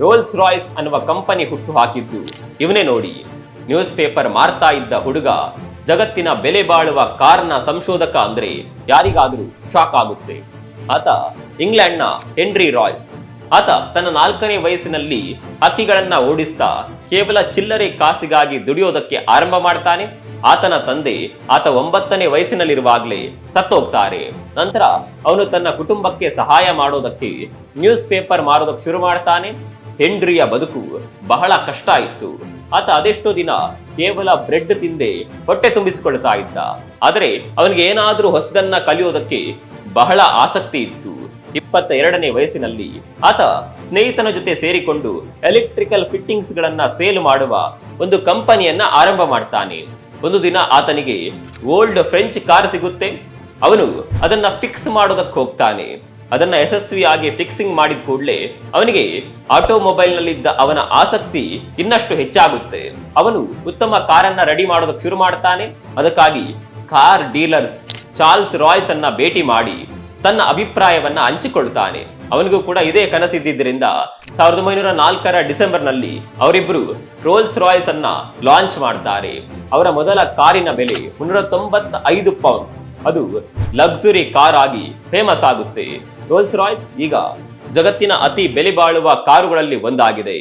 Rolls Royce ಅನ್ನುವ company ಹುಟ್ಟು ಹಾಕಿದ್ದು ಇವನೇ ನೋಡಿ. ನ್ಯೂಸ್ ಪೇಪರ್ ಮಾರ್ತಾ ಇದ್ದ ಹುಡುಗ ಜಗತ್ತಿನ ಬೆಲೆ ಬಾಳುವ ಕಾರ್ನ ಸಂಶೋಧಕ ಅಂದ್ರೆ ಯಾರಿಗಾದ್ರೂ ಶಾಕ್ ಆಗುತ್ತೆ. ಆತ ಇಂಗ್ಲೆಂಡ್ನ ಹೆನ್ರಿ ರಾಯ್ಸ್. ಆತ ತನ್ನ 4ನೇ ವಯಸ್ಸಿನಲ್ಲಿ ಹಕ್ಕಿಗಳನ್ನ ಓಡಿಸ್ತಾ ಕೇವಲ ಚಿಲ್ಲರೆ ಕಾಸಿಗಾಗಿ ದುಡಿಯೋದಕ್ಕೆ ಆರಂಭ ಮಾಡ್ತಾನೆ. ಆತನ ತಂದೆ ಆತ 9ನೇ ವಯಸ್ಸಿನಲ್ಲಿರುವಾಗಲೇ ಸತ್ತೋಗ್ತಾರೆ. ನಂತರ ಅವನು ತನ್ನ ಕುಟುಂಬಕ್ಕೆ ಸಹಾಯ ಮಾಡೋದಕ್ಕೆ ನ್ಯೂಸ್ ಪೇಪರ್ ಮಾರೋದಕ್ಕೆ ಶುರು ಮಾಡ್ತಾನೆ. ಹೆನ್ರಿಯ ಬದುಕು ಬಹಳ ಕಷ್ಟ ಇತ್ತು. ಆತ ಅದೆಷ್ಟೋ ದಿನ ಕೇವಲ ಬ್ರೆಡ್ ತಿಂದೆ ಹೊಟ್ಟೆ ತುಂಬಿಸಿಕೊಳ್ತಾ ಇದ್ದ. ಆದರೆ ಅವನಿಗೆ ಏನಾದ್ರೂ ಹೊಸದನ್ನ ಕಲಿಯೋದಕ್ಕೆ ಬಹಳ ಆಸಕ್ತಿ ಇತ್ತು. 22ನೇ ವಯಸ್ಸಿನಲ್ಲಿ ಆತ ಸ್ನೇಹಿತನ ಜೊತೆ ಸೇರಿಕೊಂಡು ಎಲೆಕ್ಟ್ರಿಕಲ್ ಫಿಟ್ಟಿಂಗ್ಸ್ ಗಳನ್ನ ಸೇಲ್ ಮಾಡುವ ಒಂದು ಕಂಪನಿಯನ್ನ ಆರಂಭ ಮಾಡ್ತಾನೆ. ಒಂದು ದಿನ ಆತನಿಗೆ ಓಲ್ಡ್ ಫ್ರೆಂಚ್ ಕಾರ್ ಸಿಗುತ್ತೆ. ಅವನು ಅದನ್ನ ಫಿಕ್ಸ್ ಮಾಡೋದಕ್ಕೆ ಹೋಗ್ತಾನೆ. ಅದನ್ನ ಯಶಸ್ವಿಯಾಗಿ ಫಿಕ್ಸಿಂಗ್ ಮಾಡಿದ ಕೂಡಲೇ ಅವನಿಗೆ ಆಟೋಮೊಬೈಲ್ ನಲ್ಲಿದ್ದ ಅವನ ಆಸಕ್ತಿ ಇನ್ನಷ್ಟು ಹೆಚ್ಚಾಗುತ್ತೆ. ಅವನು ಉತ್ತಮ ಕಾರನ್ನ ರೆಡಿ ಮಾಡೋದಕ್ಕೆ ಶುರು ಮಾಡ್ತಾನೆ. ಅದಕ್ಕಾಗಿ ಕಾರ್ ಡೀಲರ್ಸ್ ಚಾರ್ಲ್ಸ್ ರಾಯ್ಸ್ ಅನ್ನ ಭೇಟಿ ಮಾಡಿ ತನ್ನ ಅಭಿಪ್ರಾಯವನ್ನ ಹಂಚಿಕೊಳ್ತಾನೆ. ಅವನಿಗೂ ಕೂಡ ಇದೇ ಕನಸಿದ್ದರಿಂದ 1904ರ ಡಿಸೆಂಬರ್ನಲ್ಲಿ ಅವರಿಬ್ಬರು ರೋಲ್ಸ್ ರಾಯ್ಸ್ ಅನ್ನ ಲಾಂಚ್ ಮಾಡ್ತಾರೆ. ಅವರ ಮೊದಲ ಕಾರಿನ ಬೆಲೆ 395 ಪೌಂಡ್ಸ್. ಅದು ಲಕ್ಸುರಿ ಕಾರ್ ಆಗಿ ಫೇಮಸ್ ಆಗುತ್ತೆ. ರೋಲ್ಸ್ ರಾಯ್ಸ್ ಈಗ ಜಗತ್ತಿನ ಅತಿ ಬೆಲೆ ಬಾಳುವ ಕಾರುಗಳಲ್ಲಿ ಒಂದಾಗಿದೆ.